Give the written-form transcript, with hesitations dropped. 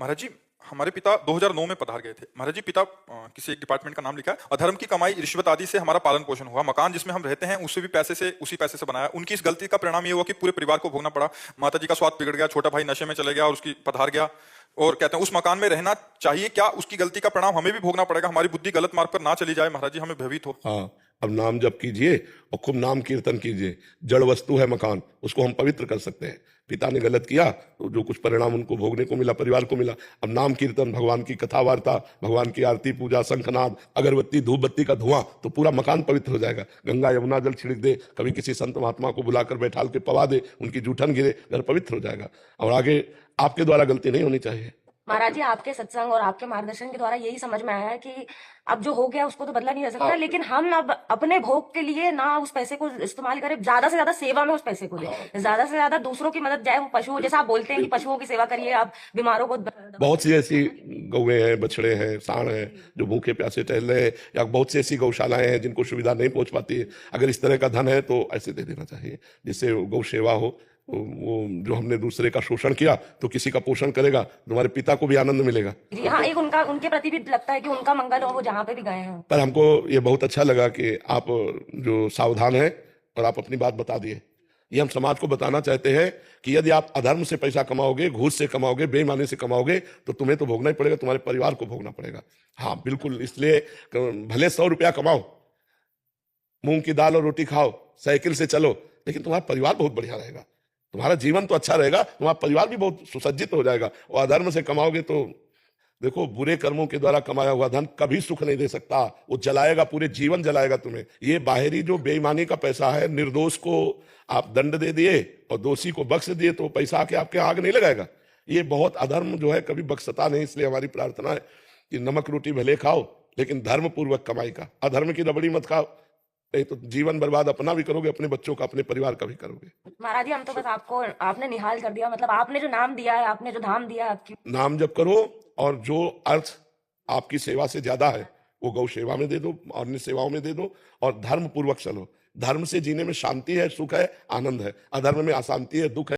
महाराज जी, हमारे पिता 2009 में पधार गए थे। महाराज जी, पिता किसी एक डिपार्टमेंट का नाम लिखा है। अधर्म की कमाई, रिश्वत आदि से हमारा पालन पोषण हुआ। मकान जिसमें हम रहते हैं उसी पैसे से बनाया। उनकी इस गलती का परिणाम ये हुआ कि पूरे परिवार को भोगना पड़ा। माता जी का स्वास्थ्य बिगड़ गया, छोटा भाई नशे में चले गया और उसकी पधार गया। और कहते हैं उस मकान में रहना चाहिए क्या, उसकी गलती का परिणाम हमें भी भोगना पड़ेगा। हमारी बुद्धि गलत मार्ग पर ना चली जाए महाराज जी, हमें भयभीत हो। हाँ, अब नाम जप कीजिए और खूब नाम कीर्तन कीजिए। जड़ वस्तु है मकान, उसको हम पवित्र कर सकते हैं। पिता ने गलत किया तो जो कुछ परिणाम उनको भोगने को मिला, परिवार को मिला। अब नाम कीर्तन, भगवान की कथा वार्ता, भगवान की आरती पूजा, शंखनाद, अगरबत्ती, धूप बत्ती का धुआं, तो पूरा मकान पवित्र हो जाएगा। गंगा यमुना जल छिड़क दे, कभी किसी संत महात्मा को बुलाकर बैठाल के पवा दे, उनकी जूठन गिरे, घर पवित्र हो जाएगा। और आगे आपके द्वारा गलती नहीं होनी चाहिए। महाराज जी, आपके सत्संग और आपके मार्गदर्शन के द्वारा यही समझ में आया है कि अब जो हो गया उसको तो बदला नहीं जा सकता, लेकिन हम अब अपने भोग के लिए ना उस पैसे को इस्तेमाल करें, ज्यादा से ज्यादा सेवा में उस पैसे को दें, ज्यादा से ज्यादा दूसरों की मदद, चाहे वो पशु, जैसा आप बोलते हैं कि पशुओं की सेवा करिए, आप बीमारों को बहुत सी ऐसी गौएं हैं, बछड़े हैं, सांड हैं जो भूखे प्यासे टहल रहे हैं, या बहुत सी ऐसी गौशालाएं हैं जिनको सुविधा नहीं पहुंच पाती है। अगर इस तरह का धन है तो ऐसे दे देना चाहिए जिससे गौ सेवा हो। वो जो हमने दूसरे का शोषण किया तो किसी का पोषण करेगा, तुम्हारे पिता को भी आनंद मिलेगा। जी हाँ, एक उनका, उनके प्रति भी लगता है कि उनका मंगल हो, वो जहाँ पे भी गए हैं। पर हमको ये बहुत अच्छा लगा कि आप जो सावधान हैं और आप अपनी बात बता दिए। ये हम समाज को बताना चाहते हैं कि यदि आप अधर्म से पैसा कमाओगे, घूस से कमाओगे, बेईमानी से कमाओगे, तो तुम्हें तो भोगना ही पड़ेगा, तुम्हारे परिवार को भोगना पड़ेगा। हाँ बिल्कुल, इसलिए भले 100 रुपया कमाओ, मूंग की दाल और रोटी खाओ, साइकिल से चलो, लेकिन तुम्हारा परिवार बहुत बढ़िया रहेगा, तुम्हारा जीवन तो अच्छा रहेगा, तुम्हारा परिवार भी बहुत सुसज्जित हो जाएगा। और अधर्म से कमाओगे तो देखो, बुरे कर्मों के द्वारा कमाया हुआ धन कभी सुख नहीं दे सकता, वो जलाएगा, पूरे जीवन जलाएगा तुम्हें। ये बाहरी जो बेईमानी का पैसा है, निर्दोष को आप दंड दे दिए और दोषी को बख्श दिए तो पैसा आके आपके आग नहीं लगाएगा। ये बहुत अधर्म जो है कभी बख्शता नहीं। इसलिए हमारी प्रार्थना है कि नमक रोटी भले खाओ, लेकिन धर्म पूर्वक कमाई का, अधर्म की रबड़ी मत खाओ, नहीं तो जीवन बर्बाद अपना भी करोगे, अपने बच्चों का, अपने परिवार का भी करोगे। महाराज जी, हम तो बस आपको, आपने निहाल कर दिया, मतलब आपने जो नाम दिया है, आपने जो धाम दिया है, आपकी नाम जप करो और जो अर्थ आपकी सेवा से ज्यादा है वो गौ सेवा में दे दो, अन्य सेवाओं में दे दो, और धर्म पूर्वक चलो। धर्म से जीने में शांति है, सुख है, आनंद है। अधर्म में अशांति है, दुख है।